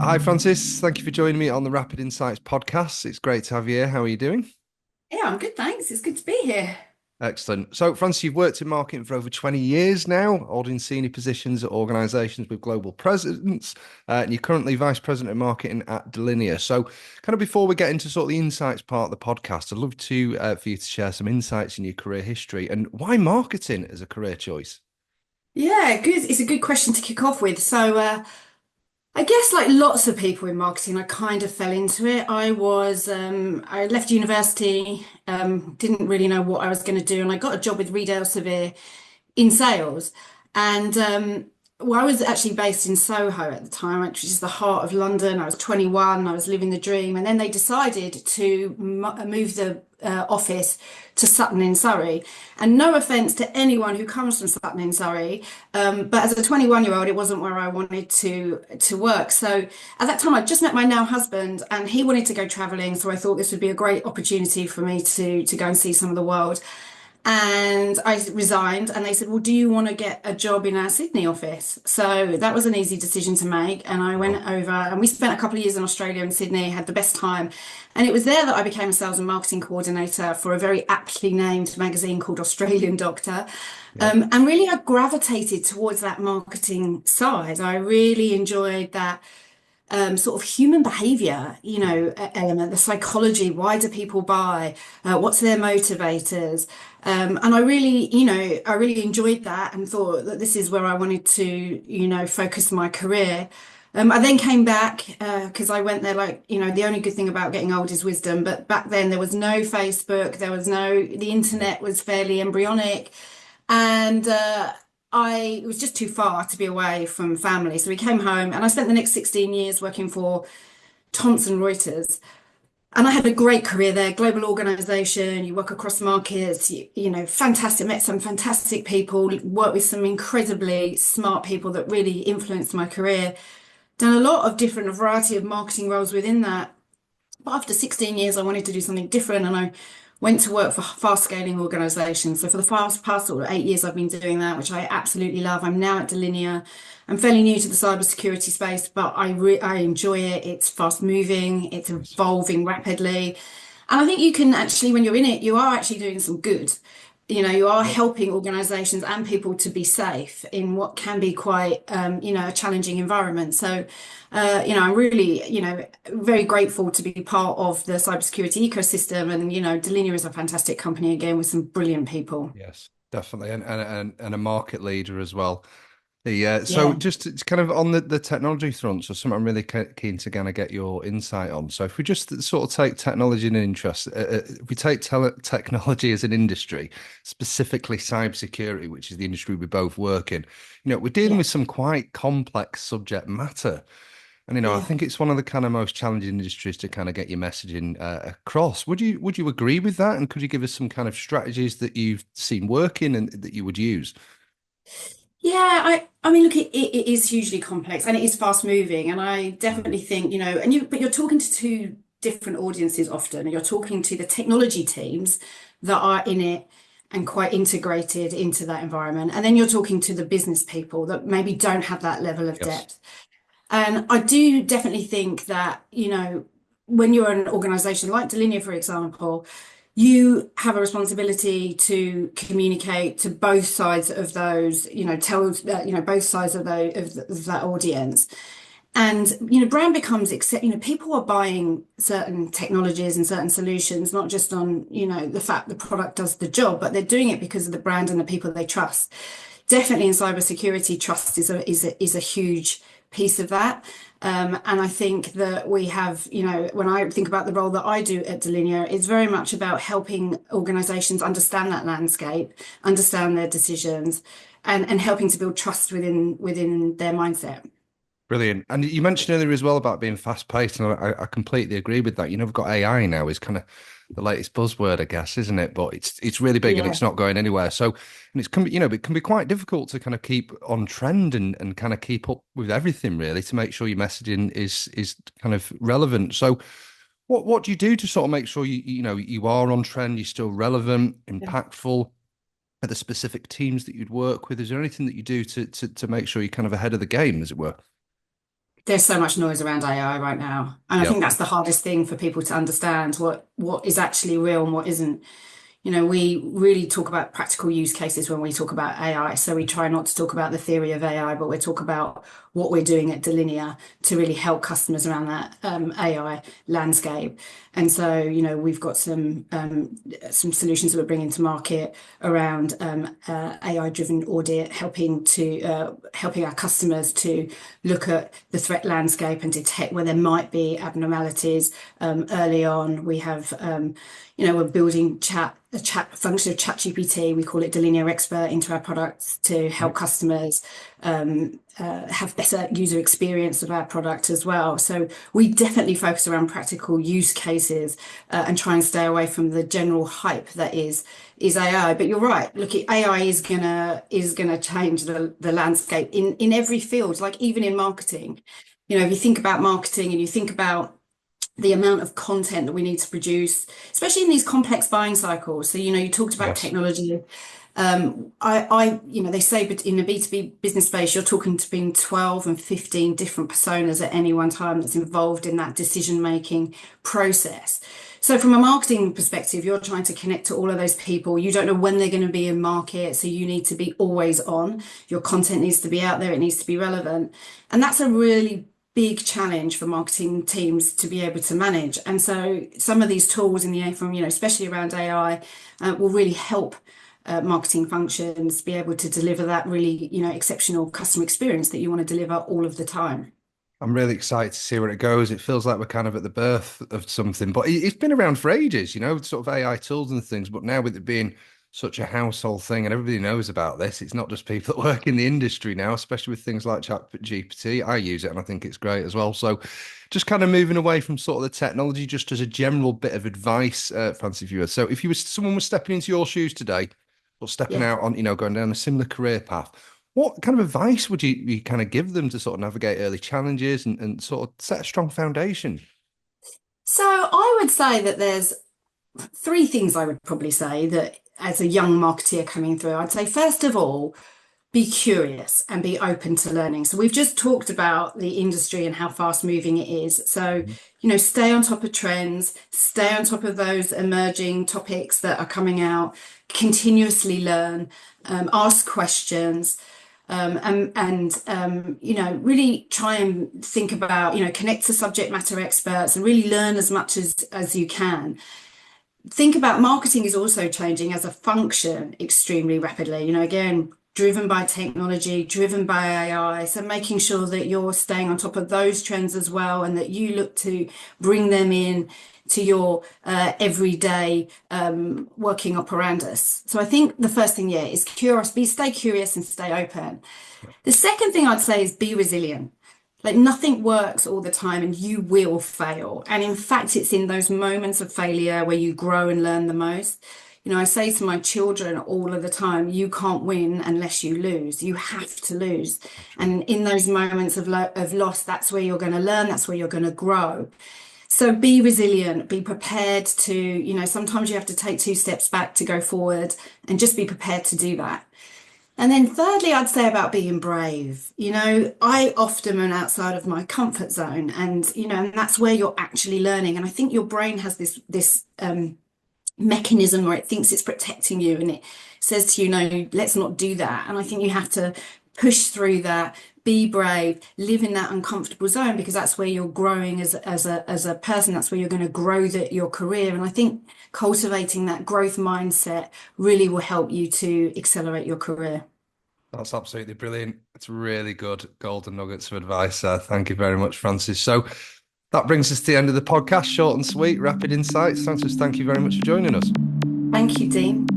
Hi, Francis. Thank you for joining me on the Rapid Insights podcast. It's great to have you here. How are you doing? Yeah, I'm good, thanks. It's good to be here. Excellent. So, Francis, you've worked in marketing for over 20 years now, holding senior positions at organizations with global presence, and you're currently Vice President of Marketing at Delinea. So, kind of before we get into sort of the insights part of the podcast, I'd love to for you to share some insights in your career history and why marketing as a career choice. Yeah, good. It's a good question to kick off with. I guess like lots of people in marketing, I kind of fell into it. I left university, didn't really know what I was going to do, and I got a job with Reed Elsevier in sales. And well, I was actually based in Soho at the time, which is the heart of London. I was 21, I was living the dream. And then they decided to move the office to Sutton in Surrey. And no offence to anyone who comes from Sutton in Surrey, but as a 21-year-old, it wasn't where I wanted to work. So at that time, I just met my now husband, and he wanted to go travelling. So I thought this would be a great opportunity for me to go and see some of the world. And I resigned, and they said, "Well, do you want to get a job in our Sydney office?" So that was an easy decision to make. And I Well, went over, and we spent a couple of years in Australia and Sydney, had the best time. And it was there that I became a sales and marketing coordinator for a very aptly named magazine called Australian Doctor. yeah, And really, I gravitated towards that marketing side. I really enjoyed that sort of human behavior, element, the psychology. Why do people buy? What's their motivators? And I really enjoyed that and thought that this is where I wanted to, focus my career. I then came back because I went there like, the only good thing about getting old is wisdom. But back then there was no Facebook, the yeah. internet was fairly embryonic. And it was just too far to be away from family. So we came home and I spent the next 16 years working for Thomson Reuters. And I had a great career there, global organization. You work across markets, fantastic, met some fantastic people, worked with some incredibly smart people that really influenced my career. Done a lot of different, a variety of marketing roles within that. But after 16 years, I wanted to do something different, and I went to work for fast scaling organizations. So for the past sort of 8 years, I've been doing that, which I absolutely love. I'm now at Delinea. I'm fairly new to the cybersecurity space, but I enjoy it. It's fast moving, it's Nice. evolving rapidly. And I think you can actually, when you're in it, you are actually doing some good. You are Yep. helping organizations and people to be safe in what can be quite, a challenging environment. So, I'm really, very grateful to be part of the cybersecurity ecosystem. And, Delinea is a fantastic company again with some brilliant people. Yes, definitely, and a market leader as well. So Yeah. just it's kind of on the technology front, so something I'm really keen to kind of get your insight on. So if we just sort of take technology and interest, if we take technology as an industry, specifically cybersecurity, which is the industry we both work in, we're dealing Yeah. with some quite complex subject matter. And I Yeah. think it's one of the kind of most challenging industries to kind of get your messaging across. Would you agree with that? And could you give us some kind of strategies that you've seen working and that you would use? Yeah, I mean, look, it is hugely complex and it is fast moving. And I Mm. definitely think, but you're talking to two different audiences often. You're talking to the technology teams that are in it and quite integrated into that environment. And then you're talking to the business people that maybe don't have that level of Yes. depth. And I do definitely think that, when you're an organization like Delinea, for example, you have a responsibility to communicate to both sides of those, both sides of of that audience. And, brand becomes, people are buying certain technologies and certain solutions, not just on, the fact the product does the job, but they're doing it because of the brand and the people they trust. Definitely in cybersecurity, trust is a huge piece of that. And I think that we have, when I think about the role that I do at Delinea, it's very much about helping organizations understand that landscape, understand their decisions, and helping to build trust within their mindset. Brilliant. And you mentioned earlier as well about being fast paced, and I completely agree with that. We've got AI now is kind of the latest buzzword, I guess, isn't it? But it's really big and Yeah. it's not going anywhere. So, and it's can be, it can be quite difficult to kind of keep on trend and kind of keep up with everything really to make sure your messaging is kind of relevant. So, what do you do to sort of make sure you are on trend, you're still relevant, impactful? Are the specific teams that you'd work with? Is there anything that you do to make sure you're kind of ahead of the game, as it were? there's so much noise around AI right now. And I Yep. think that's the hardest thing for people to understand what is actually real and what isn't. We really talk about practical use cases when we talk about AI. So we try not to talk about the theory of AI, but we talk about what we're doing at Delinea to really help customers around that AI landscape. And so, we've got some solutions that we're bringing to market around AI-driven audit, helping our customers to look at the threat landscape and detect where there might be abnormalities early on. We have we're building a chat function of ChatGPT. We call it Delinea Expert into our products to help customers have better user experience of our product as well. So we definitely focus around practical use cases and try and stay away from the general hype that is AI. But you're right. Look, AI is gonna change the landscape in every field, like even in marketing. If you think about marketing and you think about the amount of content that we need to produce, especially in these complex buying cycles. So, you talked about Yes. technology. They say, but in a B2B business space, you're talking to being 12 and 15 different personas at any one time that's involved in that decision-making process. So from a marketing perspective, you're trying to connect to all of those people. You don't know when they're going to be in market, so you need to be always on. Your content needs to be out there, it needs to be relevant. And that's a really big challenge for marketing teams to be able to manage. And so some of these tools in the from, especially around AI, will really help marketing functions be able to deliver that really, exceptional customer experience that you want to deliver all of the time. I'm really excited to see where it goes. It feels like we're kind of at the birth of something, but it's been around for ages, sort of AI tools and things. But now with it being such a household thing and everybody knows about this, it's not just people that work in the industry now, especially with things like ChatGPT. I use it and I think it's great as well. So just kind of moving away from sort of the technology, just as a general bit of advice, Fancy Viewer. So if someone was stepping into your shoes today or stepping Yeah. out on, going down a similar career path, what kind of advice would you kind of give them to sort of navigate early challenges and sort of set a strong foundation? So I would say that there's three things I would probably say that as a young marketeer coming through. I'd say, first of all, be curious and be open to learning. So we've just talked about the industry and how fast moving it is. So, Mhm. stay on top of trends, stay on top of those emerging topics that are coming out, continuously learn, ask questions. Really try and think about, connect to subject matter experts and really learn as much as you can. Think about marketing is also changing as a function extremely rapidly. Again, driven by technology, driven by AI. So making sure that you're staying on top of those trends as well, and that you look to bring them in to your everyday working operandus. So I think the first thing, yeah, is stay curious and stay open. The second thing I'd say is be resilient. Like nothing works all the time and you will fail. And in fact, it's in those moments of failure where you grow and learn the most. I say to my children all of the time, you can't win unless you lose. You have to lose. True. And in those moments of loss, that's where you're going to learn, that's where you're going to grow. So be resilient, be prepared to, sometimes you have to take two steps back to go forward and just be prepared to do that. And then thirdly, I'd say about being brave. I often am outside of my comfort zone and that's where you're actually learning. And I think your brain has this mechanism where it thinks it's protecting you and it says to you, no, let's not do that. And I think you have to push through that, be brave, live in that uncomfortable zone because that's where you're growing as a person. That's where you're going to grow your career. And I think cultivating that growth mindset really will help you to accelerate your career. That's absolutely brilliant. It's really good golden nuggets of advice. Thank you very much, Francis. So that brings us to the end of the podcast. Short and sweet, rapid insights. Francis, thank you very much for joining us. Thank you, Dean.